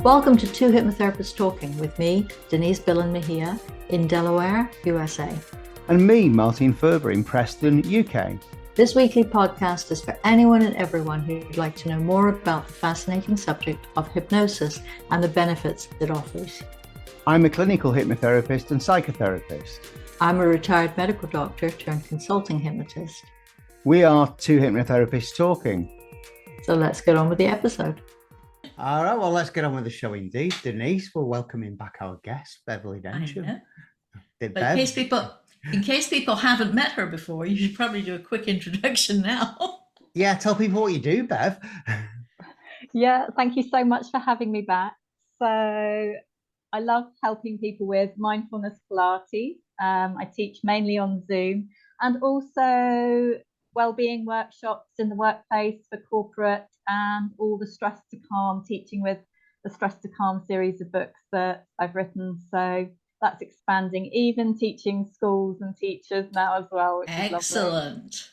Welcome to Two Hypnotherapists Talking with me, Denise Mejia, in Delaware, USA. And me, Martin Ferber, in Preston, UK. This weekly podcast is for anyone and everyone who'd like to know more about the fascinating subject of hypnosis and the benefits it offers. I'm a clinical hypnotherapist and psychotherapist. I'm a retired medical doctor turned consulting hypnotist. We are Two Hypnotherapists Talking. So let's get on with the episode. All right, well, let's get on with the show indeed. Denise, we're welcoming back our guest, Beverley Densham. But in case people haven't met her before, you should probably do a quick introduction now. Yeah, tell people what you do, Bev. Yeah, thank you so much for having me back. So I love helping people with Mindfulness Pilates. I teach mainly on Zoom and also wellbeing workshops in the workplace for corporate and all the Stress to Calm, teaching with the Stress to Calm series of books that I've written. So that's expanding, even teaching schools and teachers now as well. Which Excellent.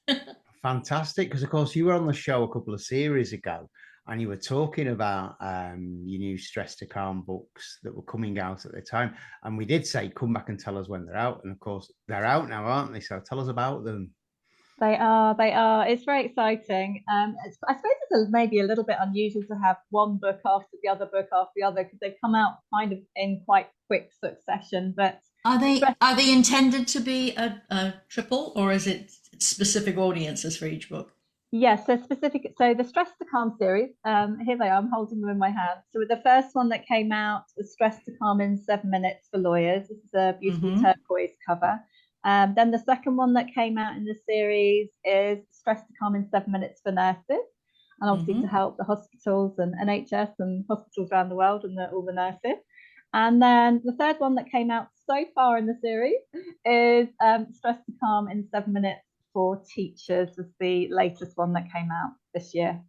Is Fantastic, because of course you were on the show a couple of series ago and you were talking about your new Stress to Calm books that were coming out at the time. And we did say, come back and tell us when they're out. And of course, they're out now, aren't they? So tell us about them. They are. It's very exciting. I suppose it's maybe a little bit unusual to have one book after the other book after the other because they come out kind of in quite quick succession. But are they intended to be a triple, or is it specific audiences for each book? Yes, so specific. So the Stress to Calm series. Here they are. I'm holding them in my hand. So the first one that came out was Stress to Calm in 7 Minutes for Lawyers. This is a beautiful turquoise cover. Then the second one that came out in the series is Stress to Calm in 7 Minutes for Nurses, and obviously to help the hospitals and NHS and hospitals around the world and all the nurses. And then the third one that came out so far in the series is Stress to Calm in 7 Minutes for Teachers, is the latest one that came out this year.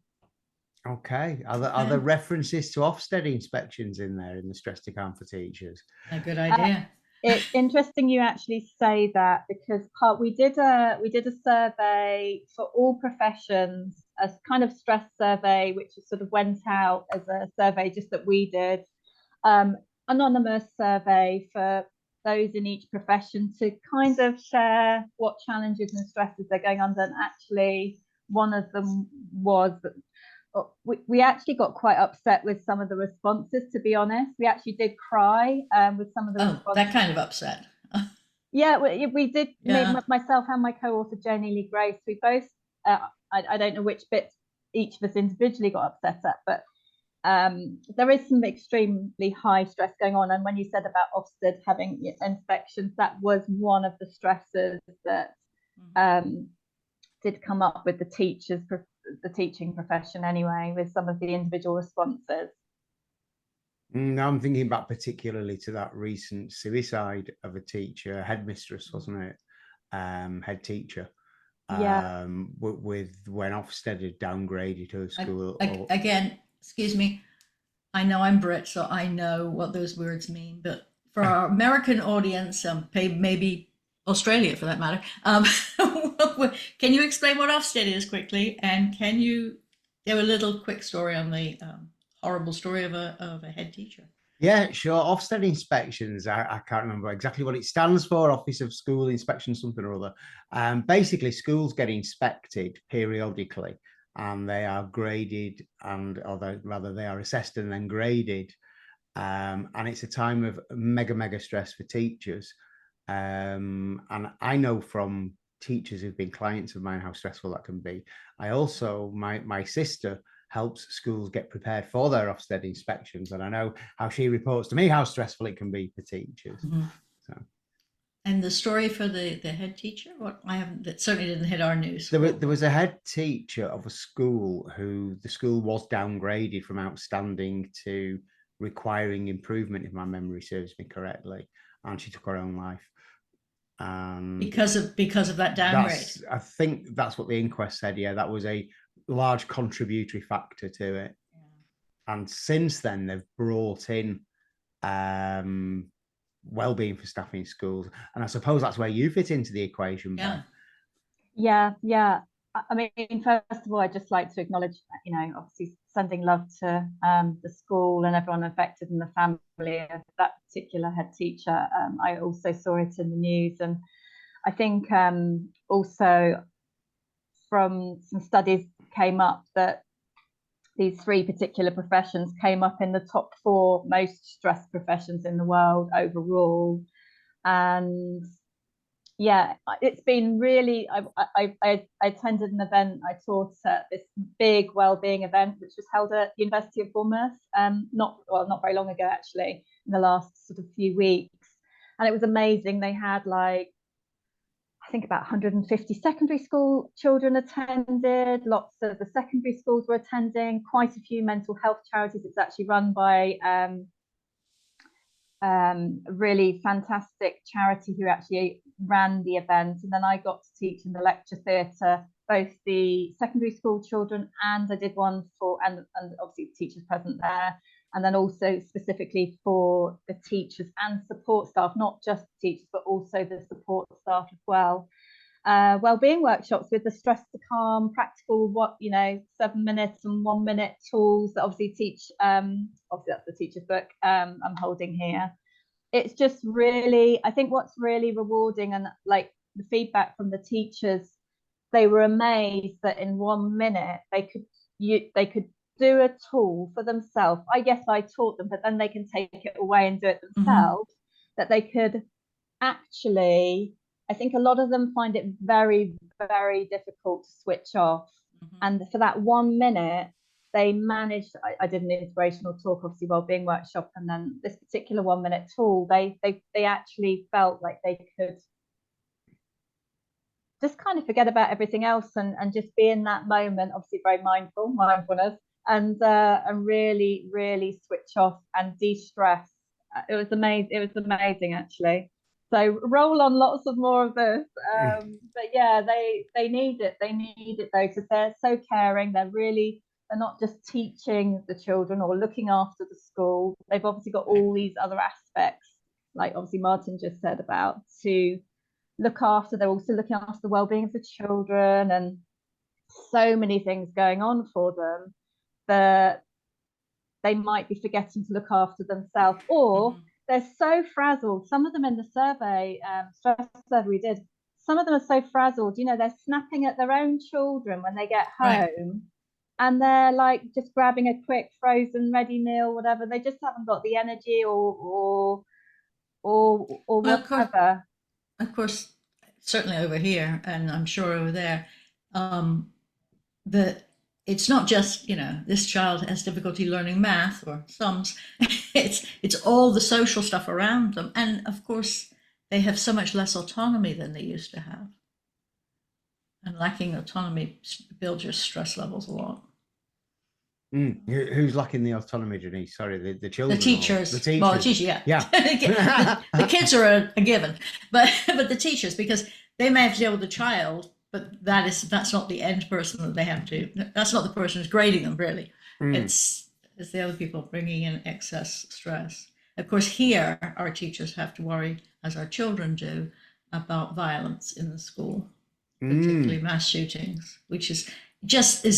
Okay. Are there references to Ofsted inspections in there in the Stress to Calm for Teachers? A good idea. It's interesting you actually say that because we did a survey for all professions, a kind of stress survey, which sort of went out as a survey just that we did, anonymous survey for those in each profession to kind of share what challenges and stresses they're going under. And actually, one of them was that we actually got quite upset with some of the responses, to be honest. We actually did cry with some of the responses. That kind of upset. Yeah, we did. Yeah. Myself and my co-author, Janie Lee Grace, we both, I don't know which bits each of us individually got upset at, but there is some extremely high stress going on. And when you said about Ofsted having inspections, that was one of the stresses that did come up with the teaching profession anyway, with some of the individual responses. I'm thinking back particularly to that recent suicide of a teacher, headmistress, wasn't it? Head teacher. Yeah. With when Ofsted had downgraded her school. Again, excuse me. I know I'm Brit, so I know what those words mean. But for our American audience, maybe Australia for that matter, can you explain what Ofsted is quickly? And can you give a little quick story on the horrible story of a head teacher? Yeah, sure. Ofsted inspections, I can't remember exactly what it stands for, Office of School Inspection, something or other. Basically, schools get inspected periodically and they are graded they are assessed and then graded. And it's a time of mega stress for teachers. And I know from teachers who've been clients of mine how stressful that can be. I also, my sister helps schools get prepared for their Ofsted inspections, and I know how she reports to me how stressful it can be for teachers. So. And the story for the head teacher, that certainly didn't hit our news. There was a head teacher of a school who the school was downgraded from outstanding to requiring improvement, if my memory serves me correctly, and she took her own life. Because of that downgrade. I think that's what the inquest said. Yeah, that was a large contributory factor to it. Yeah. And since then, they've brought in well-being for staff in schools, and I suppose that's where you fit into the equation. Yeah. I mean, first of all, I'd just like to acknowledge, obviously sending love to the school and everyone affected in the family of that particular head teacher. I also saw it in the news, and I think also from some studies came up that these 3 particular professions came up in the top 4 most stressed professions in the world overall. And yeah, it's been really, I attended an event, I taught at this big wellbeing event, which was held at University of Bournemouth, not very long ago, actually, in the last sort of few weeks. And it was amazing. They had I think about 150 secondary school children attended. Lots of the secondary schools were attending, quite a few mental health charities. It's actually run by a really fantastic charity who actually ran the event. And then I got to teach in the lecture theatre, both the secondary school children, and I did one for, and obviously the teachers present there, and then also specifically for the teachers and support staff, not just the teachers, but also the support staff as well. Wellbeing workshops with the stress to calm, practical 7 minutes and 1 minute tools that obviously teach. Obviously that's the teacher's book I'm holding here. It's just really, I think what's really rewarding, and like the feedback from the teachers, they were amazed that in 1 minute they could do a tool for themselves. I guess I taught them, but then they can take it away and do it themselves. That they could actually, I think a lot of them find it very, very difficult to switch off. And for that 1 minute, they managed, I did an inspirational talk, obviously wellbeing workshop, and then this particular 1 minute tool, they actually felt like they could just kind of forget about everything else and just be in that moment, obviously very mindfulness, and really, really switch off and de-stress. It was amazing actually. So roll on lots of more of this. But yeah, they need it though, because they're so caring. They're not just teaching the children or looking after the school. They've obviously got all these other aspects, like obviously Martin just said, about to look after. They're also looking after the well-being of the children, and so many things going on for them that they might be forgetting to look after themselves, or they're so frazzled. Some of them in the survey, stress survey we did, some of them are so frazzled, they're snapping at their own children when they get home. Right. And they're like just grabbing a quick frozen ready meal, whatever. They just haven't got the energy or whatever. Of course, certainly over here, and I'm sure over there, that it's not just, this child has difficulty learning math or sums. It's all the social stuff around them. And of course, they have so much less autonomy than they used to have. And lacking autonomy builds your stress levels a lot. Who's lacking the autonomy, Denise? Sorry, the children. The teachers. The teachers. Well, the teachers, yeah. the kids are a given, but the teachers, because they may have to deal with the child, but that's not the end person that they have to. That's not the person who's grading them, really. It's the other people bringing in excess stress. Of course, here our teachers have to worry, as our children do, about violence in the school, particularly mass shootings, which is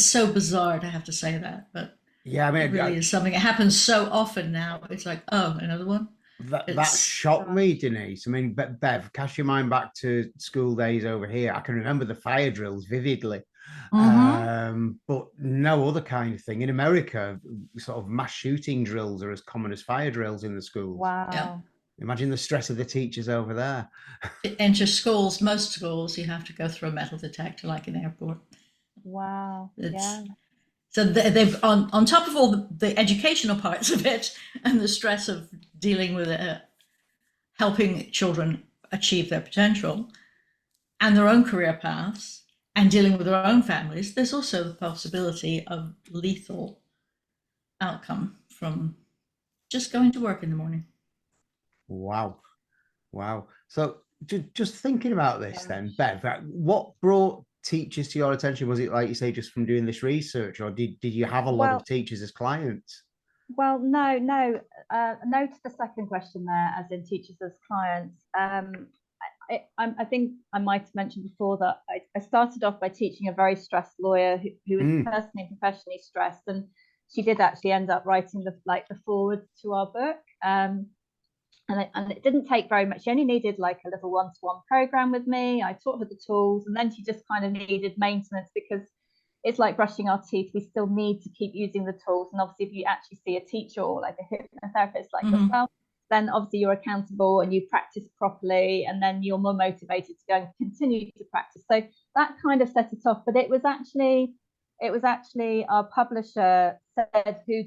so bizarre to have to say that, but yeah, I mean, it really is something. It happens so often now. It's like, oh, another one. That shocked me, Denise. I mean, Bev, cast your mind back to school days over here. I can remember the fire drills vividly, but no other kind of thing. In America, sort of mass shooting drills are as common as fire drills in the schools. Wow. Yeah. Imagine the stress of the teachers over there. Enter schools, most schools, you have to go through a metal detector like an airport. Wow. So they've on top of all the educational parts of it and the stress of dealing with helping children achieve their potential and their own career paths and dealing with their own families, there's also the possibility of lethal outcome from just going to work in the morning. Wow. So just thinking about this then, Bev, what brought teachers to your attention? Was it, like you say, just from doing this research, or did you have a lot of teachers as clients? Well, no to the second question there, as in teachers as clients. I think I might have mentioned before that I started off by teaching a very stressed lawyer who was personally and professionally stressed, and she did actually end up writing the foreword to our book. And it didn't take very much. She only needed like a little one-to-one program with me. I taught her the tools, and then she just kind of needed maintenance, because it's like brushing our teeth. We still need to keep using the tools. And obviously, if you actually see a teacher or like a hypnotherapist like yourself, then obviously you're accountable and you practice properly, and then you're more motivated to go and continue to practice. So that kind of set it off. But it was actually our publisher said, who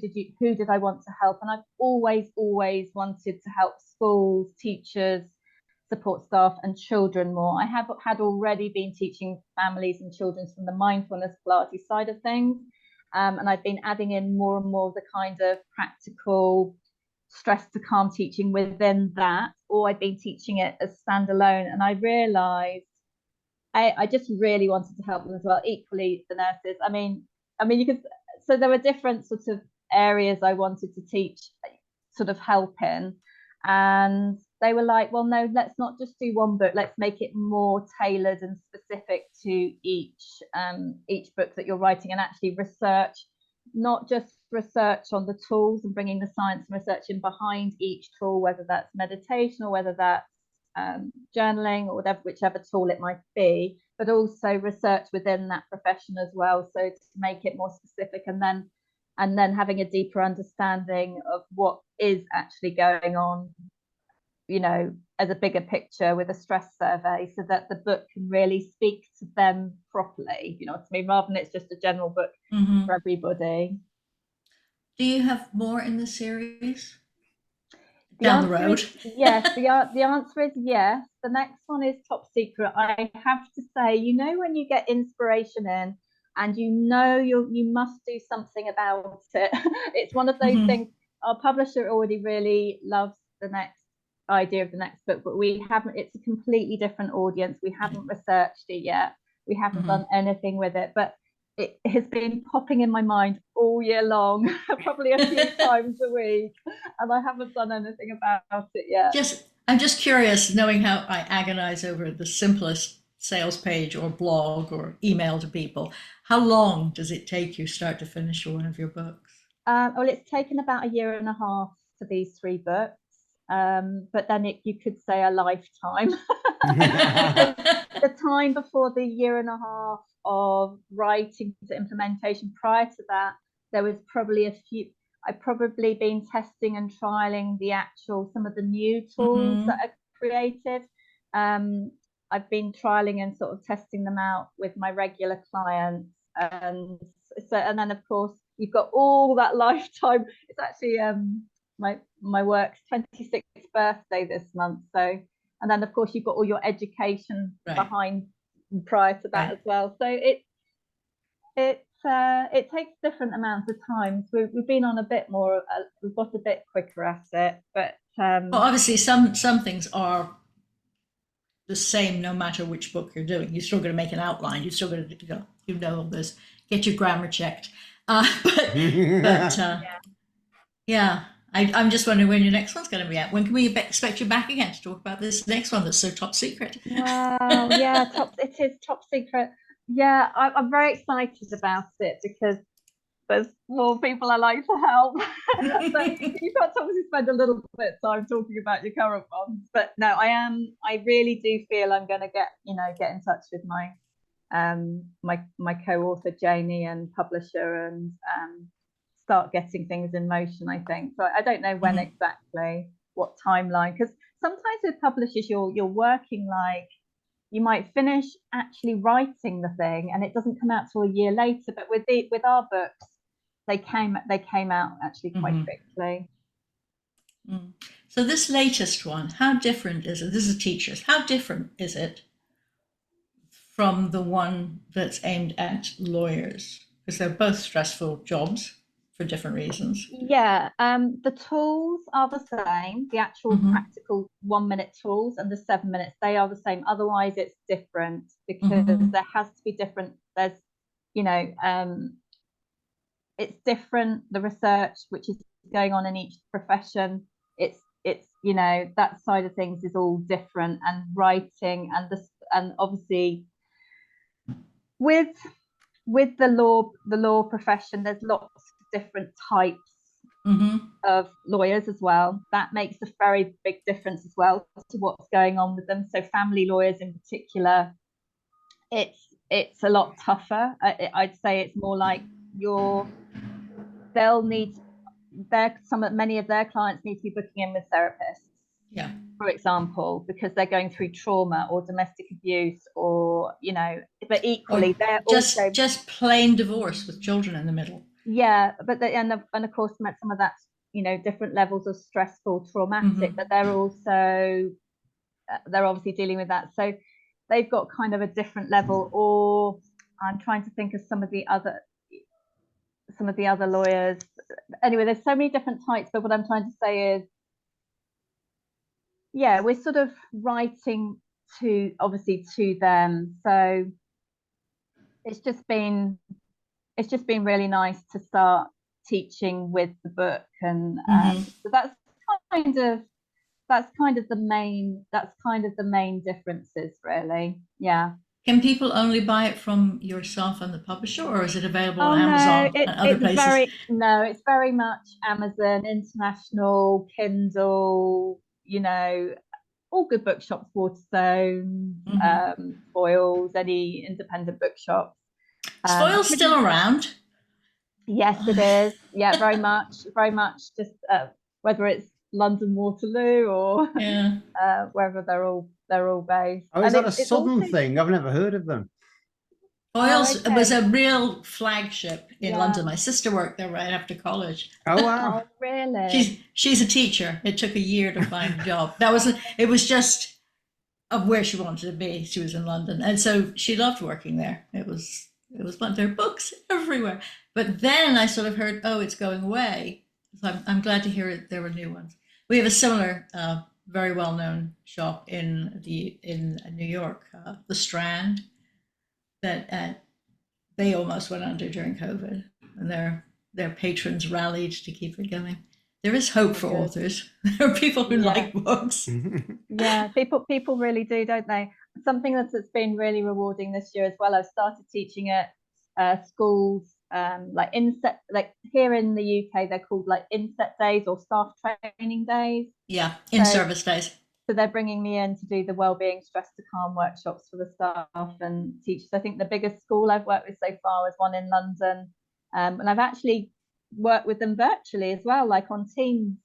did I want to help? And I've always wanted to help schools, teachers, support staff and children more. I had already been teaching families and children from the Mindfulness Pilates side of things, and I've been adding in more and more of the kind of practical stress to calm teaching within that, or I've been teaching it as standalone. And I realized I just really wanted to help them as well, equally the nurses. I mean you could, so there were different sorts of areas I wanted to teach sort of help in, and they were like, well, no, let's not just do one book, let's make it more tailored and specific to each book that you're writing, and actually research, not just research on the tools and bringing the science and research in behind each tool, whether that's meditation or whether that's journaling or whichever tool it might be, but also research within that profession as well, so to make it more specific, and then having a deeper understanding of what is actually going on, as a bigger picture with a stress survey, so that the book can really speak to them properly, what I mean, rather than it's just a general book for everybody. Do you have more in the series down the road? Yes, the answer is yes. The next one is top secret. I have to say, when you get inspiration in and you must do something about it. It's one of those things. Our publisher already really loves the next idea of the next book, but we haven't. It's a completely different audience. We haven't researched it yet. We haven't done anything with it, but it has been popping in my mind all year long, probably a few times a week, and I haven't done anything about it yet. I'm just curious, knowing how I agonize over the simplest sales page or blog or email to people. How long does it take you start to finish one of your books? Well, it's taken about 1.5 years for these 3 books, but then you could say a lifetime. The time before the 1.5 years of writing to implementation, prior to that, there was probably I've probably been testing and trialing some of the new tools that are created. I've been trialing and sort of testing them out with my regular clients, and then of course you've got all that lifetime. It's actually my work's 26th birthday this month, so, and then of course you've got all your education behind prior to that as well. So it takes different amounts of time. So we've been on a bit more. We've got a bit quicker at it, but well, obviously some things are the same no matter which book you're doing. You're still going to make an outline. You're still going to all this. Get your grammar checked. Yeah. I'm just wondering when your next one's going to be out. When can we expect you back again to talk about this next one that's so top secret? Wow, yeah, it is top secret. Yeah, I'm very excited about it because there's more people I like to help. So you've got to obviously spend a little bit of time talking about your current ones. But no, I really do feel I'm going to get in touch with my my co-author Janie and publisher, and start getting things in motion, I think. So I don't know when exactly, what timeline, because sometimes with publishers you're working, like you might finish actually writing the thing and it doesn't come out till a year later, but with our books they came out actually quite quickly. So this latest one, how different is it? This is teachers. How different is it from the one that's aimed at lawyers? Because they're both stressful jobs for different reasons. Yeah, the tools are the same. The actual practical 1-minute tools and the 7 minutes, they are the same. Otherwise it's different because there has to be different. There's, it's different. The research which is going on in each profession, it's it's, you know, that side of things is all different, and writing and this, and obviously with the law profession, there's lots of different types of lawyers as well. That makes a very big difference as well to what's going on with them. So family lawyers in particular, it's a lot tougher. I'd say it's more like they'll need many of their clients need to be booking in with therapists, for example, because they're going through trauma or domestic abuse, or, you know, but equally they're just plain divorce with children in the middle. Yeah, but and of course some of that's, you know, different levels of stressful, traumatic, but they're also they're obviously dealing with that, so they've got kind of a different level. Or I'm trying to think of some of the other lawyers. Anyway, there's so many different types, but what I'm trying to say is, yeah, we're sort of writing to them, so it's just been really nice to start teaching with the book, and so that's kind of the main differences, really. Yeah. Can people only buy it from yourself and the publisher, or is it available on Amazon and other places? It's very much Amazon, international, Kindle, you know, all good bookshops, Waterstones, Foyles, any independent bookshops. Is Foyles still around? Yes, it is. Yeah, very much. Just whether it's London Waterloo or wherever they're all based. Oh, is that a southern thing? I've never heard of them. Foyles was a real flagship in London. My sister worked there right after college. Oh wow! Oh, really? She's a teacher. It took a year to find a job. It was just of where she wanted to be. She was in London, and so she loved working there. It was fun. There are books everywhere. But then I sort of heard, oh, it's going away. So I'm glad to hear there were new ones. We have a similar, very well-known shop in New York, the Strand, that they almost went under during COVID, and their patrons rallied to keep it going. There is hope for authors. There are people who like books. Yeah, people really do, don't they? Something that's been really rewarding this year as well. I've started teaching at schools, like here in the UK, they're called like inset days or staff training days. Yeah, in-service days. So they're bringing me in to do the wellbeing stress to calm workshops for the staff and teachers. I think the biggest school I've worked with so far is one in London, and I've actually worked with them virtually as well, like on Teams.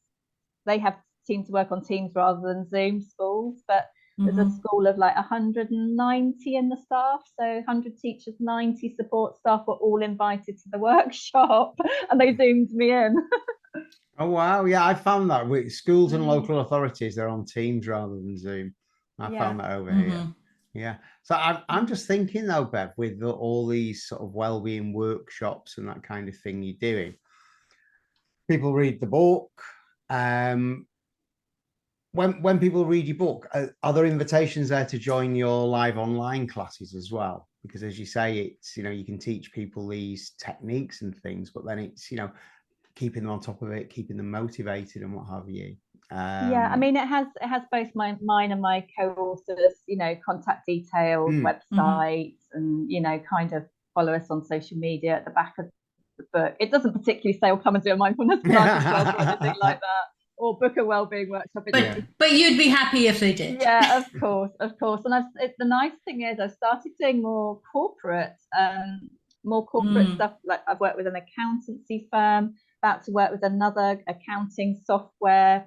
They have seemed to work on Teams rather than Zoom schools, but there's a school of like 190 in the staff, so 100 teachers, 90 support staff were all invited to the workshop, and they zoomed me in. Oh wow! Yeah, I found that with schools and local authorities, they're on Teams rather than Zoom. I found that over here. Yeah. So I'm just thinking though, Bev, with all these sort of wellbeing workshops and that kind of thing you're doing, people read the book. When people read your book, are there invitations there to join your live online classes as well? Because as you say, it's, you know, you can teach people these techniques and things, but then it's, you know, keeping them on top of it, keeping them motivated and what have you. Yeah, I mean, it has both mine and my co-authors, you know, contact details, websites, and, you know, kind of follow us on social media at the back of the book. It doesn't particularly say, "Oh, come and do a mindfulness class," or anything like that, or book a wellbeing workshop. But you'd be happy if they did. Yeah, of course. And the nice thing is, I've started doing more corporate stuff. Like I've worked with an accountancy firm, about to work with another accounting software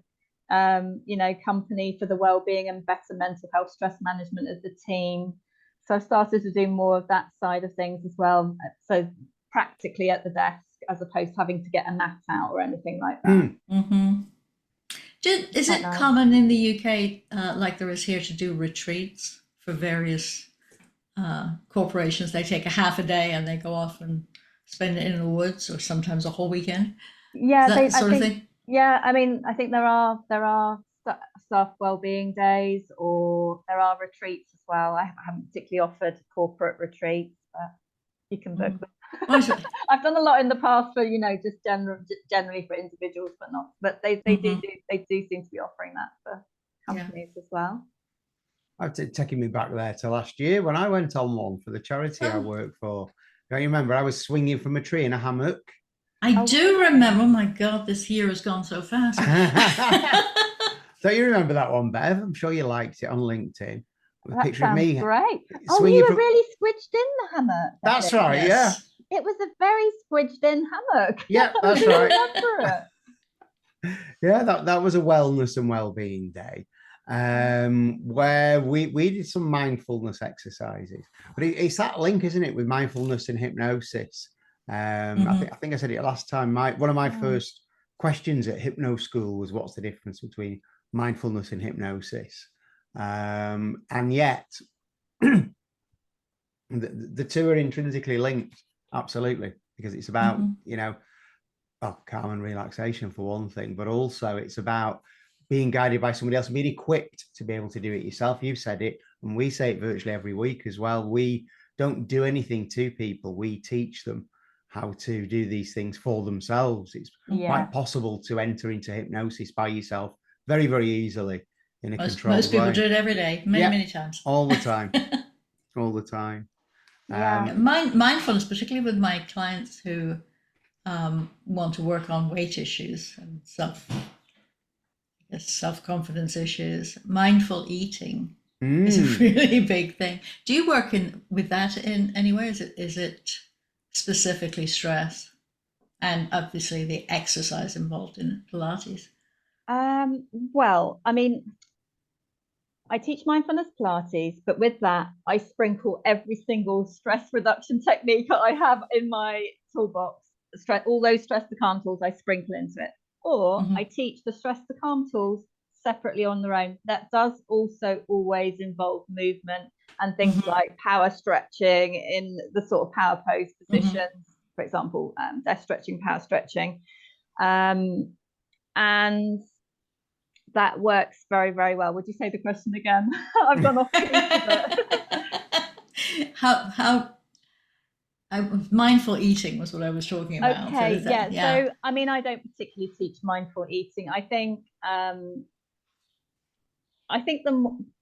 you know, company for the wellbeing and better mental health stress management of the team. So I've started to do more of that side of things as well, so practically at the desk as opposed to having to get a mat out or anything like that. Is it common in the UK, like there is here, to do retreats for various corporations? They take a half a day and they go off and spend it in the woods, or sometimes a whole weekend. Yeah, that sort of thing. Yeah, I mean, I think there are staff wellbeing days, or there are retreats as well. I haven't particularly offered corporate retreats, but you can book them. Mm. I've done a lot in the past for, just generally for individuals, but they do seem to be offering that for companies as well. I've taken me back there to last year when I went on one for the charity I work for. Don't you remember? I was swinging from a tree in a hammock. I do remember. Oh my God, this year has gone so fast. Don't you remember that one, Bev? I'm sure you liked it on LinkedIn. That picture of sounds me. great. Oh, you were really squidged in the hammock. That's right, yes. Yeah. It was a very squidged in hammock. Yeah, that's right. I remember it. Yeah, that was a wellness and well-being day, where we did some mindfulness exercises. But it's that link, isn't it, with mindfulness and hypnosis? I think I said it last time. One of my first questions at Hypno School was, what's the difference between mindfulness and hypnosis? And yet the two are intrinsically linked, absolutely, because it's about calm and relaxation for one thing, but also it's about being guided by somebody else and being equipped to be able to do it yourself. You've said it, and we say it virtually every week as well. We don't do anything to people, we teach them how to do these things for themselves. It's quite possible to enter into hypnosis by yourself very, very easily in a controlled way. Most people do it every day, many times. All the time. All the time. Mindfulness, particularly with my clients who want to work on weight issues and self-confidence issues, mindful eating is a really big thing. Do you work with that in any way? Is it specifically stress, and obviously the exercise involved in Pilates? Well, I mean, I teach mindfulness Pilates, but with that, I sprinkle every single stress reduction technique that I have in my toolbox. All those stress to calm tools, I sprinkle into it. Or I teach the stress to calm tools separately on their own. That does also always involve movement and things like power stretching in the sort of power pose positions, for example, desk stretching, power stretching. And that works very, very well. Would you say the question again? I've gone off how mindful eating was what I was talking about. Okay, so I mean, I don't particularly teach mindful eating. I think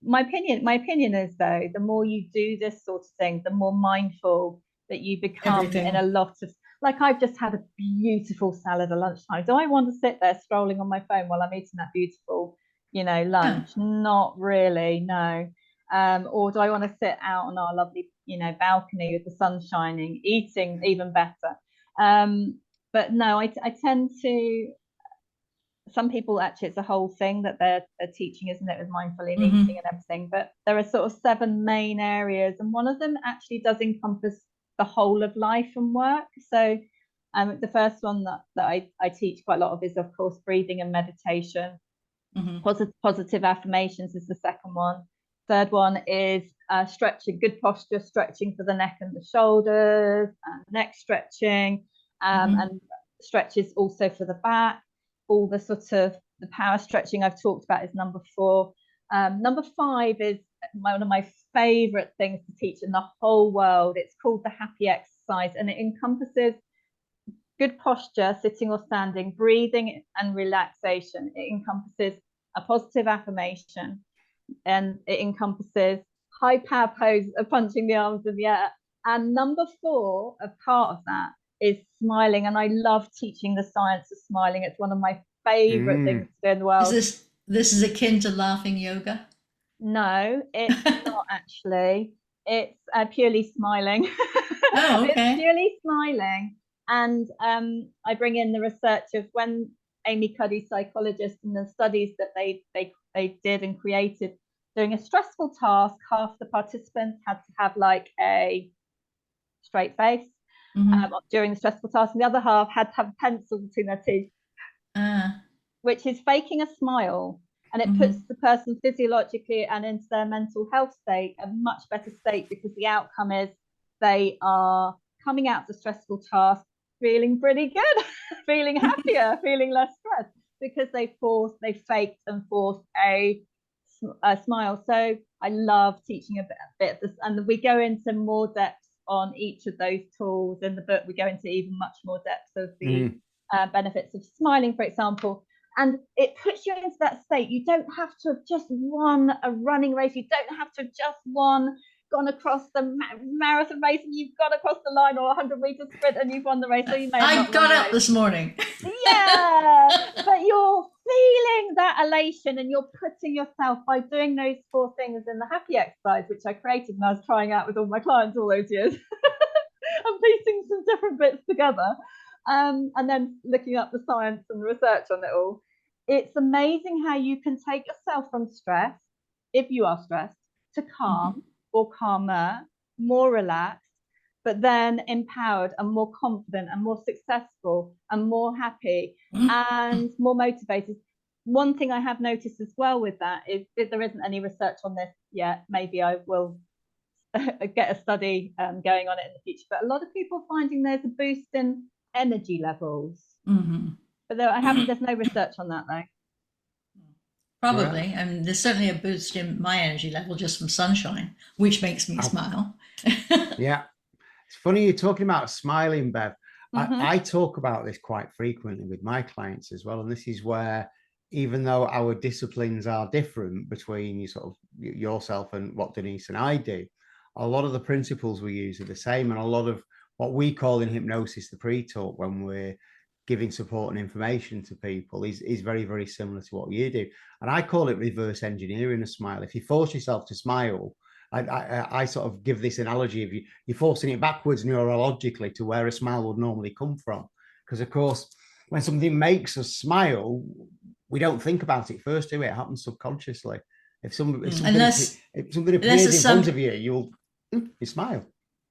my opinion is, though, the more you do this sort of thing, the more mindful that you become in a lot of, like, I've just had a beautiful salad at lunchtime. Do I want to sit there scrolling on my phone while I'm eating that beautiful, lunch? Not really, no. Or do I want to sit out on our lovely, balcony with the sun shining, eating? Even better. But no, I tend to. Some people, actually, it's a whole thing that they're teaching, isn't it, with mindful eating and everything. But there are sort of 7 main areas, and one of them actually does encompass the whole of life and work. So the first one that I teach quite a lot of is, of course, breathing and meditation. Positive affirmations is the second one. Third one is stretching, good posture, stretching for the neck and the shoulders, and neck stretching, and stretches also for the back. All the sort of the power stretching I've talked about is number 4. Number 5 is one of my favorite things to teach in the whole world. It's called the happy exercise, and it encompasses good posture, sitting or standing, breathing and relaxation. It encompasses a positive affirmation, and it encompasses high power pose of punching the arms in the air. And number 4, a part of that, is smiling. And I love teaching the science of smiling. It's one of my favorite things to do in the world. This is akin to laughing yoga? No, it's not actually. It's purely smiling. Oh, okay. It's purely smiling. And I bring in the research of when Amy Cuddy, psychologist, and the studies that they did and created, doing a stressful task, half the participants had to have like a straight face during the stressful task, and the other half had to have a pencil between their teeth, which is faking a smile. And it puts the person physiologically and into their mental health state a much better state, because the outcome is they are coming out of the stressful task feeling pretty good, feeling happier, feeling less stressed, because they faked and forced a smile. So I love teaching a bit of this, and we go into more depth on each of those tools. In the book, we go into even much more depth of the benefits of smiling, for example. And it puts you into that state. You don't have to have just won a running race. You don't have to have just gone across the marathon race and you've gone across the line, or a 100-meter sprint and you've won the race. So you may have I got up this morning. Yeah, but you're feeling that elation, and you're putting yourself, by doing those 4 things in the happy exercise, which I created and I was trying out with all my clients all those years. I'm piecing some different bits together, and then looking up the science and the research on it all. It's amazing how you can take yourself from stress, if you are stressed, to calm or calmer, more relaxed, but then empowered and more confident and more successful and more happy and more motivated. One thing I have noticed as well with that is that there isn't any research on this yet. Maybe I will get a study going on it in the future, but a lot of people are finding there's a boost in energy levels. But there's no research on that though. Probably. Yeah. And there's certainly a boost in my energy level just from sunshine, which makes me smile. Yeah. It's funny you're talking about smiling, Bev. I talk about this quite frequently with my clients as well. And this is where, even though our disciplines are different between yourself and what Denise and I do, a lot of the principles we use are the same. And a lot of what we call in hypnosis the pre-talk, when we're giving support and information to people, is very, very similar to what you do. And I call it reverse engineering a smile. If you force yourself to smile, I sort of give this analogy of you're forcing it backwards neurologically to where a smile would normally come from. Because, of course, when something makes us smile, we don't think about it first, do we? It happens subconsciously. If somebody appears in front of you, you smile.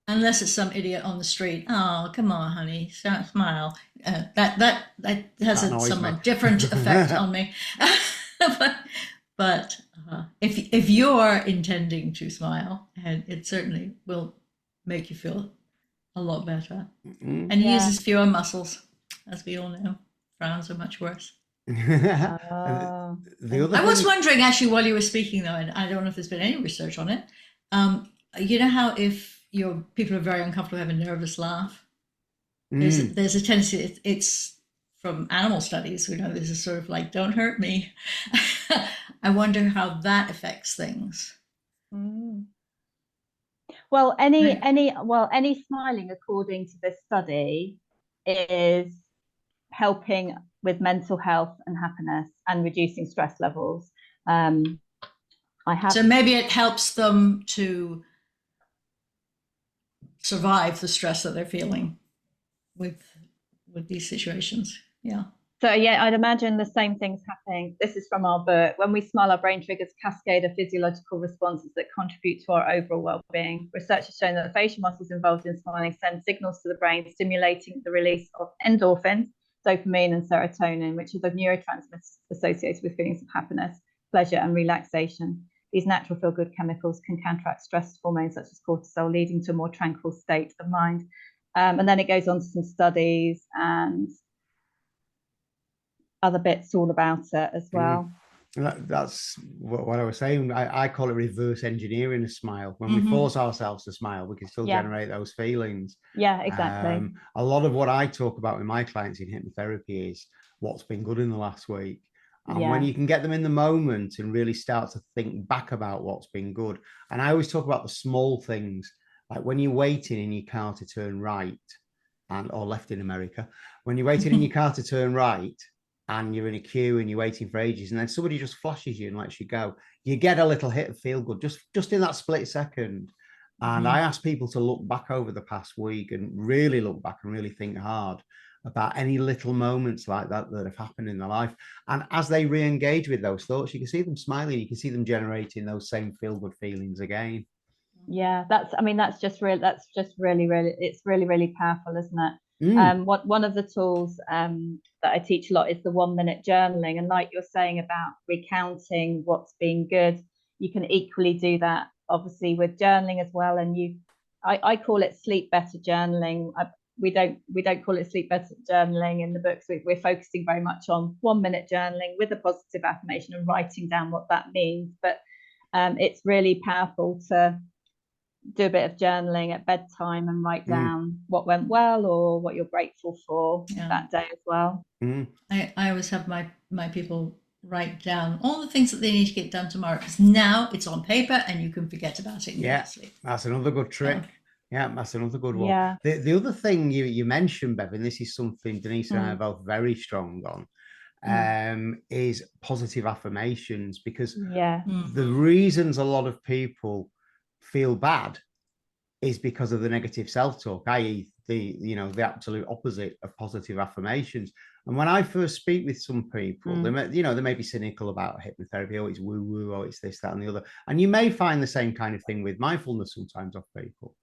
Unless it's some idiot on the street. Oh, come on, honey, smile. That has some different effect on me. But if you are intending to smile, and it certainly will make you feel a lot better. And he uses fewer muscles, as we all know. Frowns are much worse. I was wondering, actually, while you were speaking, though, and I don't know if there's been any research on it. You know how if people are very uncomfortable having a nervous laugh, there's a tendency. It's from animal studies. We know there's a sort of like, don't hurt me. I wonder how that affects things. Well, any smiling, according to this study, is helping with mental health and happiness and reducing stress levels. So maybe it helps them to survive the stress that they're feeling with these situations. Yeah. So yeah, I'd imagine the same things happening. This is from our book. When we smile, our brain triggers a cascade of physiological responses that contribute to our overall well-being. Research has shown that the facial muscles involved in smiling send signals to the brain, stimulating the release of endorphins, dopamine, and serotonin, which are the neurotransmitters associated with feelings of happiness, pleasure, and relaxation. These natural feel-good chemicals can counteract stress hormones such as cortisol, leading to a more tranquil state of mind. And then it goes on to some studies and other bits all about it as well. That's what I was saying. I call it reverse engineering a smile. When we force ourselves to smile, we can still generate those feelings. Yeah, exactly. A lot of what I talk about with my clients in hypnotherapy is what's been good in the last week. And when you can get them in the moment and really start to think back about what's been good. And I always talk about the small things, like when you're waiting in your car to turn right, or left in America, when you're waiting in your car to turn right and you're in a queue and you're waiting for ages, and then somebody just flashes you and lets you go, you get a little hit of feel good just in that split second. And I ask people to look back over the past week and really look back and really think hard about any little moments like that have happened in their life. And as they re-engage with those thoughts, you can see them smiling, you can see them generating those same feel-good feelings again. Yeah, that's just really, it's really, really powerful, isn't it? One of the tools that I teach a lot is the 1-minute journaling. And like you're saying about recounting what's been good, you can equally do that, obviously, with journaling as well. And I call it sleep better journaling. We don't call it sleep better journaling in the books. We're focusing very much on 1-minute journaling with a positive affirmation and writing down what that means. But it's really powerful to do a bit of journaling at bedtime and write down what went well or what you're grateful for that day as well. I always have my people write down all the things that they need to get done tomorrow, because now it's on paper and you can forget about it. That's another good trick. That's another good one. Yeah. The other thing you mentioned, Bev, and this is something Denise and I are both very strong on, is positive affirmations, because the reasons a lot of people feel bad is because of the negative self-talk, i.e. the absolute opposite of positive affirmations. And when I first speak with some people, they may be cynical about hypnotherapy, oh, it's woo-woo, oh, it's this, that, and the other. And you may find the same kind of thing with mindfulness sometimes of people.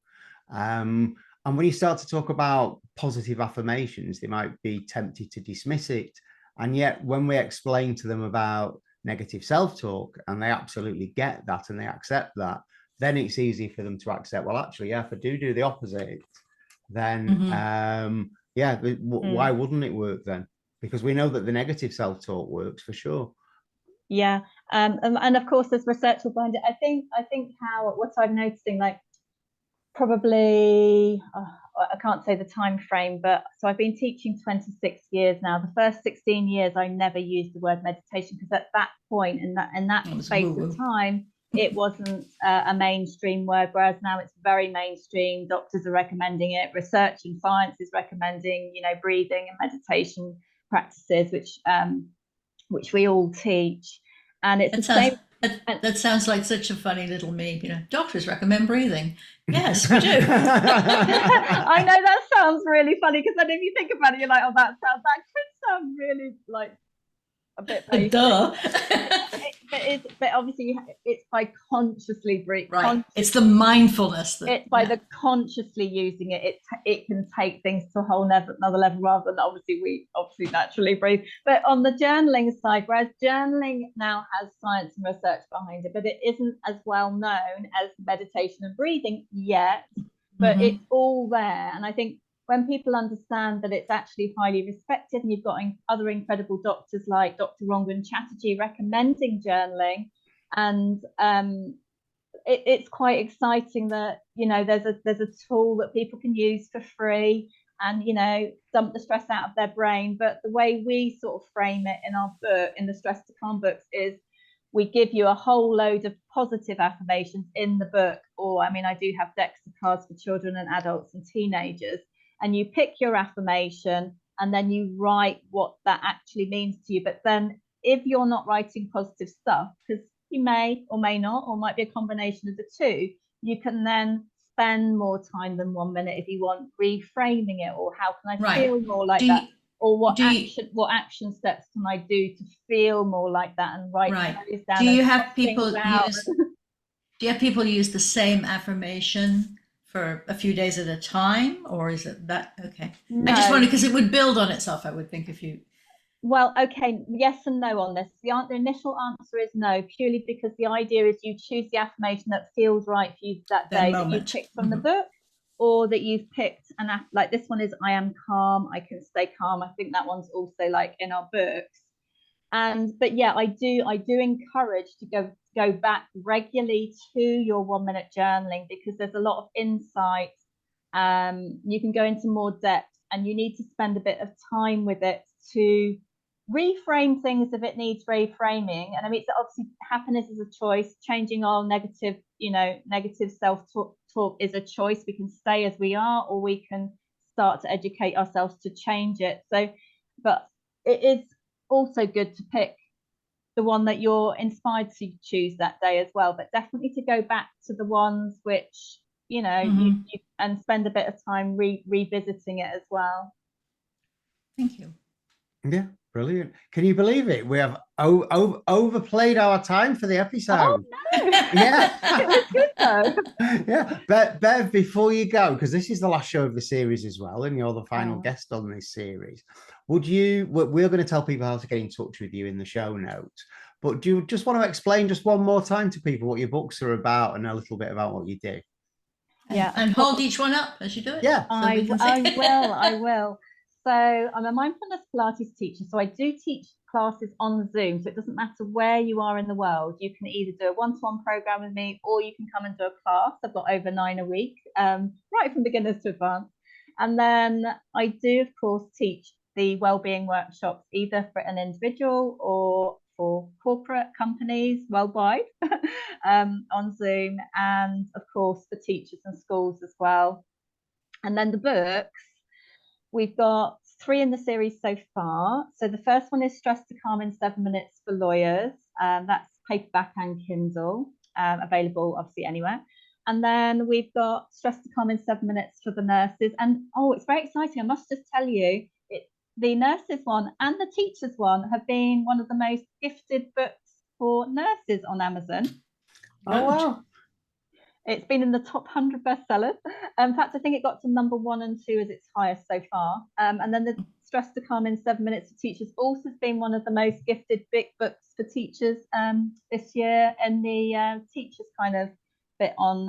And when you start to talk about positive affirmations, they might be tempted to dismiss it. And yet when we explain to them about negative self-talk, and they absolutely get that and they accept that, then it's easy for them to accept, well, actually, if I do the opposite, then why wouldn't it work then? Because we know that the negative self-talk works for sure. Yeah. And of course there's research behind it. I think what I'm noticing, like, probably I can't say the time frame, but so I've been teaching 26 years now. The first 16 years I never used the word meditation, because at that point in that space of time it wasn't a mainstream word, whereas now it's very mainstream. Doctors are recommending it, research and science is recommending, breathing and meditation practices, which we all teach. And it's that sounds like such a funny little meme. Doctors recommend breathing. Yes, we do. I know that sounds really funny, because then if you think about it, you're like, oh, that could sound really like a bit basic. Duh. But obviously it's by consciously breathing. Right. It's the mindfulness. It's by the consciously using it. It can take things to a whole another level, rather than we naturally breathe. But on the journaling side, whereas journaling now has science and research behind it, but it isn't as well known as meditation and breathing yet. But it's all there. And I think when people understand that it's actually highly respected, and you've got other incredible doctors like Dr. Rangan Chatterjee recommending journaling, and it's quite exciting that there's a tool that people can use for free and dump the stress out of their brain. But the way we sort of frame it in our book, in the Stress to Calm books, is we give you a whole load of positive affirmations in the book, or I do have decks of cards for children and adults and teenagers. And you pick your affirmation and then you write what that actually means to you. But then if you're not writing positive stuff, because you may or may not, or might be a combination of the two, you can then spend more time than 1 minute if you want reframing it, or how can I feel more like that? Or what action steps can I do to feel more like that, and write those down. Do you have people use the same affirmation for a few days at a time, or is it that? Okay. No. I just wondered, because it would build on itself, I would think, if you... Well, okay, yes and no on this. The initial answer is no, purely because the idea is you choose the affirmation that feels right for you that day, that you picked from the book, or that you've picked like this one is I am calm, I can stay calm. I think that one's also like in our books. But yeah, I do encourage to go back regularly to your 1 minute journaling, because there's a lot of insight. You can go into more depth, and you need to spend a bit of time with it to reframe things if it needs reframing. And it's obviously, happiness is a choice. Changing our negative self-talk is a choice. We can stay as we are, or we can start to educate ourselves to change it. But it is also good to pick the one that you're inspired to choose that day as well, but definitely to go back to the ones which you and spend a bit of time revisiting it as well. Thank you. Yeah, brilliant. Can you believe it? We have overplayed our time for the episode. Oh no. Yeah. It was good though. Yeah, but Bev, before you go, because this is the last show of the series as well, and you're the final guest on this series, we're going to tell people how to get in touch with you in the show notes, but do you just want to explain just one more time to people what your books are about and a little bit about what you do? Yeah, and hold each one up as you do it. Yeah, I will. So I'm a mindfulness Pilates teacher. So I do teach classes on Zoom. So it doesn't matter where you are in the world. You can either do a one-to-one program with me, or you can come and do a class. I've got over 9 a week, right from beginners to advanced. And then I do, of course, teach the wellbeing workshops, either for an individual or for corporate companies worldwide on Zoom, and of course for teachers and schools as well. And then the books, we've got 3 in the series so far. So the first one is Stress to Calm in 7 Minutes for Lawyers. That's paperback and Kindle, available obviously anywhere. And then we've got Stress to Calm in 7 Minutes for the nurses. And it's very exciting. I must just tell you, the nurses one and the teachers one have been one of the most gifted books for nurses on Amazon. Oh, wow. It's been in the top 100 bestsellers. In fact, I think it got to number 1 and 2 as its highest so far. And then the Stress to Calm in 7 Minutes for Teachers also has been one of the most gifted big books for teachers this year, and the teachers kind of bit on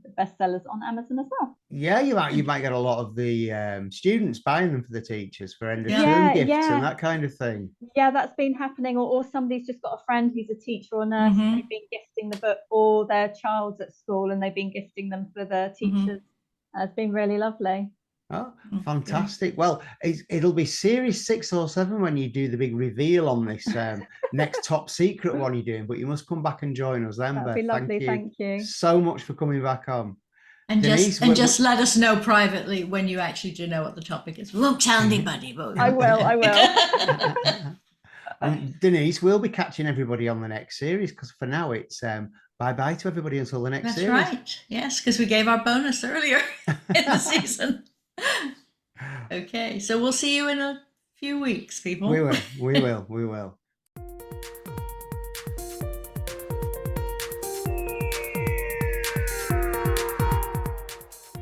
the bestsellers on Amazon as well. Yeah, you might get a lot of the students buying them for the teachers for end of term gifts and that kind of thing. Yeah, that's been happening, or somebody's just got a friend who's a teacher or nurse, and they've been gifting the book, or their child's at school and they've been gifting them for the teachers. It's been really lovely. Oh, fantastic. Well, it'll be series 6 or 7 when you do the big reveal on this next top secret one you're doing, but you must come back and join us then. That'd be lovely. Thank you so much for coming back on. And Denise, just let us know privately when you actually do know what the topic is. We won't tell anybody, but I will. Denise, we'll be catching everybody on the next series, because for now it's bye-bye to everybody until the next series. That's right. Yes, because we gave our bonus earlier in the season. Okay, so we'll see you in a few weeks, people. We will.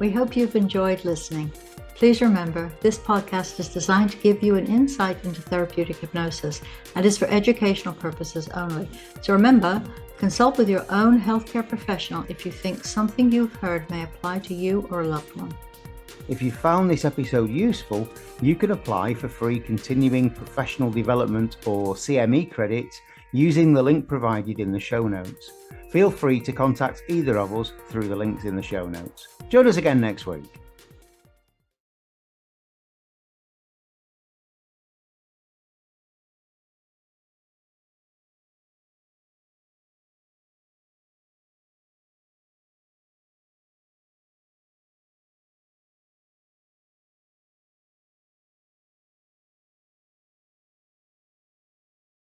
We hope you've enjoyed listening. Please remember, this podcast is designed to give you an insight into therapeutic hypnosis and is for educational purposes only. So remember, consult with your own healthcare professional if you think something you've heard may apply to you or a loved one. If you found this episode useful, you can apply for free continuing professional development or CME credits using the link provided in the show notes. Feel free to contact either of us through the links in the show notes. Join us again next week.